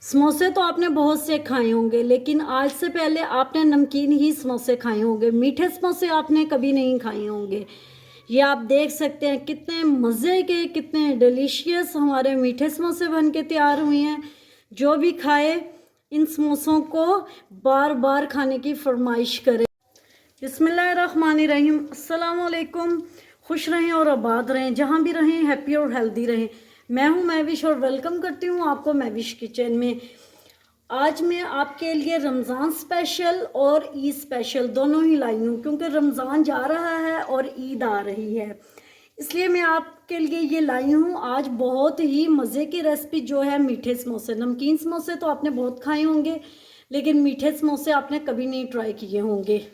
समोसे तो आपने बहुत से खाए होंगे, लेकिन आज से पहले आपने नमकीन ही समोसे खाए होंगे। मीठे समोसे आपने कभी नहीं खाए होंगे। ये आप देख सकते हैं कितने मज़े के, कितने डिलीशियस हमारे मीठे समोसे बन के तैयार हुए हैं। जो भी खाए इन समोसों को बार बार खाने की फरमाइश करे। बिस्मिल्लाहिर्रहमानिर्रहीम, अस्सलाम वालेकुम। खुश रहें और आबाद रहें, जहाँ भी रहें हैप्पी और हेल्दी रहें। मैं हूँ महविश और वेलकम करती हूँ आपको महविश किचन में। आज मैं आपके लिए रमज़ान स्पेशल और ईद स्पेशल दोनों ही लाई हूँ, क्योंकि रमज़ान जा रहा है और ईद आ रही है, इसलिए मैं आपके लिए ये लाई हूँ आज बहुत ही मज़े की रेसिपी, जो है मीठे समोसे। नमकीन समोसे तो आपने बहुत खाए होंगे, लेकिन मीठे समोसे आपने कभी नहीं ट्राई किए होंगे।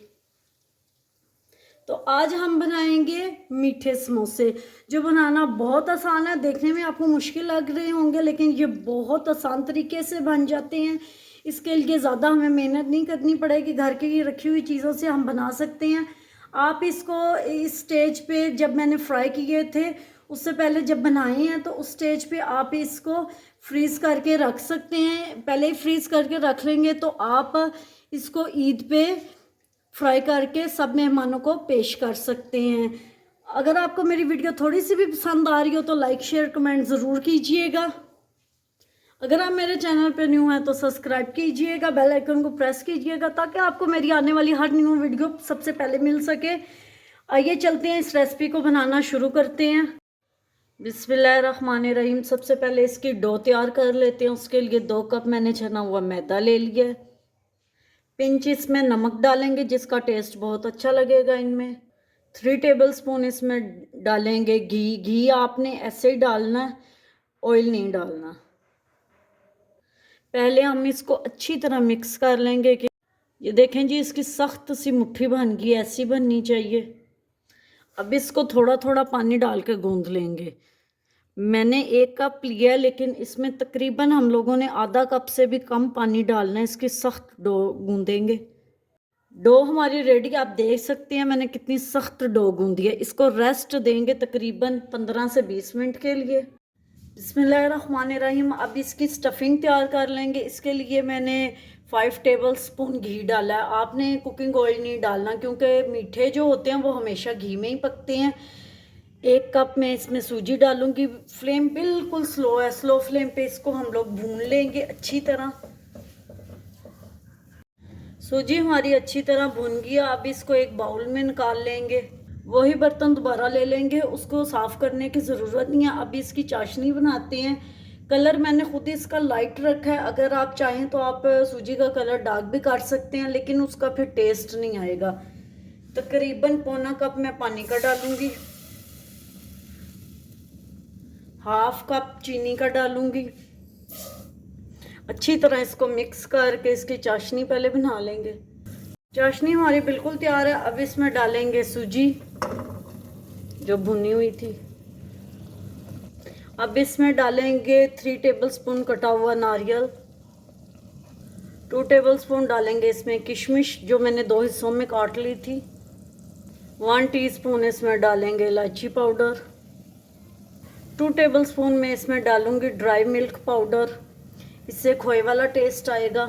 तो आज हम बनाएंगे मीठे समोसे, जो बनाना बहुत आसान है। देखने में आपको मुश्किल लग रहे होंगे, लेकिन ये बहुत आसान तरीके से बन जाते हैं। इसके लिए ज़्यादा हमें मेहनत नहीं करनी पड़ेगी, घर की रखी हुई चीज़ों से हम बना सकते हैं। आप इसको इस स्टेज पे, जब मैंने फ्राई किए थे उससे पहले जब बनाए हैं, तो उस स्टेज पे आप इसको फ्रीज़ करके रख सकते हैं। पहले ही फ्रीज़ करके रख लेंगे तो आप इसको ईद पे फ्राई करके सब मेहमानों को पेश कर सकते हैं। अगर आपको मेरी वीडियो थोड़ी सी भी पसंद आ रही हो तो लाइक शेयर कमेंट ज़रूर कीजिएगा। अगर आप मेरे चैनल पर न्यू हैं तो सब्सक्राइब कीजिएगा, बेल आइकन को प्रेस कीजिएगा, ताकि आपको मेरी आने वाली हर न्यू वीडियो सबसे पहले मिल सके। आइए चलते हैं, इस रेसिपी को बनाना शुरू करते हैं। बिस्मिल्लाहिर्रहमानिर्रहीम। सबसे पहले इसकी डो तैयार कर लेते हैं। उसके लिए 2 कप मैंने छना हुआ मैदा ले लिया है। पिंच इसमें नमक डालेंगे, जिसका टेस्ट बहुत अच्छा लगेगा इनमें। 3 टेबलस्पून इसमें डालेंगे घी। घी आपने ऐसे ही डालना है, ऑयल नहीं डालना। पहले हम इसको अच्छी तरह मिक्स कर लेंगे कि ये देखें जी, इसकी सख्त सी मुट्ठी बन गई, ऐसी बननी चाहिए। अब इसको थोड़ा थोड़ा पानी डाल के गूंद लेंगे। मैंने 1 कप लिया, लेकिन इसमें तकरीबन हम लोगों ने आधा कप से भी कम पानी डालना है। इसकी सख्त डो गूंदेंगे। डो हमारी रेडी, आप देख सकते हैं मैंने कितनी सख्त डो गूंदी है। इसको रेस्ट देंगे तकरीबन 15 से 20 मिनट के लिए। बिस्मिल्लाहिर्रहमानिर्रहीम। अब इसकी स्टफिंग तैयार कर लेंगे। इसके लिए मैंने 5 टेबलस्पून घी डाला है। आपने कुकिंग ऑयल नहीं डालना, क्योंकि मीठे जो होते हैं वो हमेशा घी में ही पकते हैं। 1 कप में इसमें सूजी डालूंगी। फ्लेम बिल्कुल स्लो है, स्लो फ्लेम पे इसको हम लोग भून लेंगे अच्छी तरह। सूजी हमारी अच्छी तरह भुन गई। अब इसको एक बाउल में निकाल लेंगे। वही बर्तन दोबारा ले लेंगे, उसको साफ़ करने की ज़रूरत नहीं है। अब इसकी चाशनी बनाते हैं। कलर मैंने खुद ही इसका लाइट रखा है। अगर आप चाहें तो आप सूजी का कलर डार्क भी कर सकते हैं, लेकिन उसका फिर टेस्ट नहीं आएगा। तकरीबन पौना कप मैं पानी का डालूंगी। 1/2 कप चीनी का डालूंगी। अच्छी तरह इसको मिक्स करके इसकी चाशनी पहले बना लेंगे। चाशनी हमारी बिल्कुल तैयार है। अब इसमें डालेंगे सूजी जो भुनी हुई थी। अब इसमें डालेंगे 3 टेबलस्पून कटा हुआ नारियल। 2 टेबलस्पून डालेंगे इसमें किशमिश, जो मैंने 2 हिस्सों में काट ली थी। 1 टीस्पून इसमें डालेंगे इलायची पाउडर। 2 टेबलस्पून में इसमें डालूंगी ड्राई मिल्क पाउडर, इससे खोए वाला टेस्ट आएगा।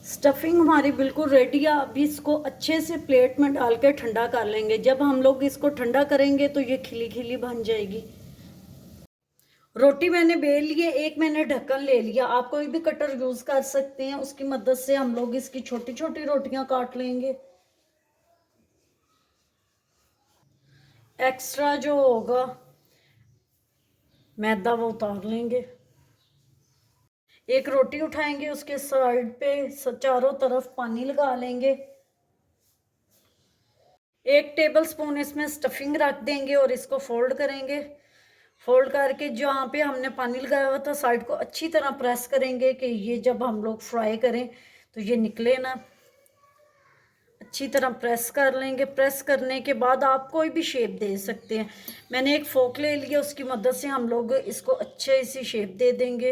स्टफिंग हमारी बिल्कुल रेडी है। अब इसको अच्छे से प्लेट में डाल के ठंडा कर लेंगे। जब हम लोग इसको ठंडा करेंगे तो ये खिली खिली बन जाएगी। रोटी मैंने बेल ली है। एक मैंने ढक्कन ले लिया। आप कोई भी कटर यूज कर सकते हैं, उसकी मदद से हम लोग इसकी छोटी छोटी रोटियां काट लेंगे। एक्स्ट्रा जो होगा मैदा वो उतार लेंगे। एक रोटी उठाएंगे, उसके साइड पे चारों तरफ पानी लगा लेंगे। 1 टेबलस्पून इसमें स्टफिंग रख देंगे और इसको फोल्ड करेंगे। फोल्ड करके जहाँ पे हमने पानी लगाया हुआ था, साइड को अच्छी तरह प्रेस करेंगे कि ये जब हम लोग फ्राई करें तो ये निकले ना। अच्छी तरह प्रेस कर लेंगे। प्रेस करने के बाद आप कोई भी शेप दे सकते हैं। मैंने एक फोक ले लिया, उसकी मदद से हम लोग इसको अच्छे सी शेप दे देंगे।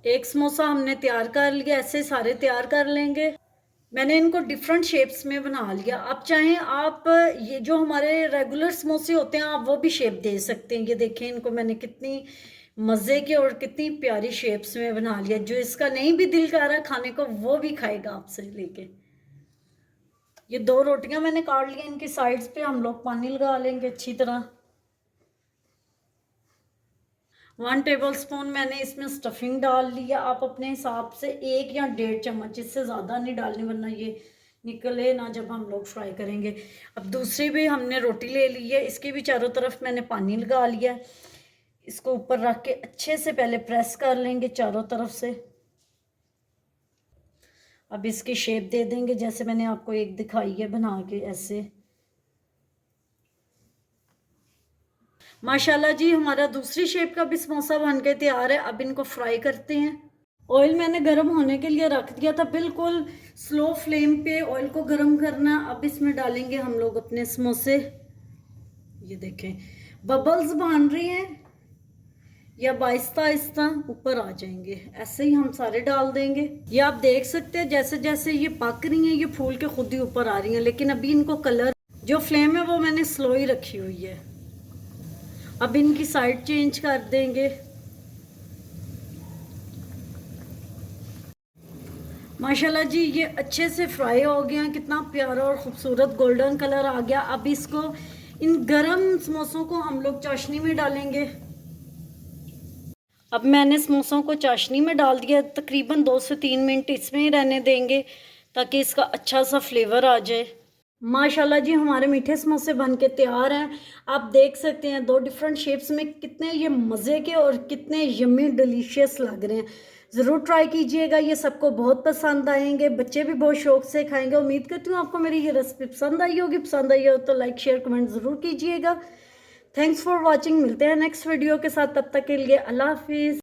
एक समोसा हमने तैयार कर लिया, ऐसे सारे तैयार कर लेंगे। मैंने इनको डिफरेंट शेप्स में बना लिया। आप चाहें आप ये जो हमारे रेगुलर समोसे होते हैं आप वो भी शेप दे सकते हैं। ये देखें इनको मैंने कितनी मज़े के और कितनी प्यारी शेप्स में बना लिया। जो इसका नहीं भी दिल कर रहा खाने को वो भी खाएगा आपसे लेके। ये 2 रोटियां मैंने काट ली, इनकी साइड्स पे हम लोग पानी लगा लेंगे अच्छी तरह। 1 टेबल स्पून मैंने इसमें स्टफिंग डाल लिया। आप अपने हिसाब से 1 या 1.5 चम्मच, इससे ज़्यादा नहीं डालनी वरना ये निकले ना जब हम लोग फ्राई करेंगे। अब दूसरी भी हमने रोटी ले ली है, इसके भी चारों तरफ मैंने पानी लगा लिया है। इसको ऊपर रख के अच्छे से पहले प्रेस कर लेंगे चारों तरफ से। अब इसकी शेप दे देंगे जैसे मैंने आपको एक दिखाई है बना के, ऐसे। माशाल्लाह जी हमारा दूसरी शेप का भी समोसा बन के तैयार है। अब इनको फ्राई करते हैं। ऑयल मैंने गर्म होने के लिए रख दिया था, बिल्कुल स्लो फ्लेम पे ऑयल को गर्म करना। अब इसमें डालेंगे हम लोग अपने समोसे। ये देखें बबल्स बन रहे हैं या आहिस्ता आहिस्ता ऊपर आ जाएंगे, ऐसे ही हम सारे डाल देंगे। ये आप देख सकते हैं जैसे जैसे ये पक रही हैं ये फूल के खुद ही ऊपर आ रही हैं। लेकिन अभी इनको कलर, जो फ्लेम है वो मैंने स्लो ही रखी हुई है। अब इनकी साइड चेंज कर देंगे। माशाल्लाह जी ये अच्छे से फ्राई हो गया, कितना प्यारा और ख़ूबसूरत गोल्डन कलर आ गया। अब इसको, इन गरम समोसों को हम लोग चाशनी में डालेंगे। अब मैंने समोसों को चाशनी में डाल दिया। तकरीबन 2 से 3 मिनट इसमें ही रहने देंगे ताकि इसका अच्छा सा फ्लेवर आ जाए। माशाल्लाह जी हमारे मीठे समोसे बन के तैयार हैं। आप देख सकते हैं 2 डिफरेंट शेप्स में कितने ये मज़े के और कितने यम्मी डिलीशियस लग रहे हैं। ज़रूर ट्राई कीजिएगा, ये सबको बहुत पसंद आएंगे, बच्चे भी बहुत शौक से खाएंगे। उम्मीद करती हूँ आपको मेरी ये रेसिपी पसंद आई होगी। पसंद आई हो तो लाइक शेयर कमेंट ज़रूर कीजिएगा। Thanks for watching. मिलते हैं नेक्स्ट वीडियो के साथ, तब तक के लिए अल्लाह हाफिज़।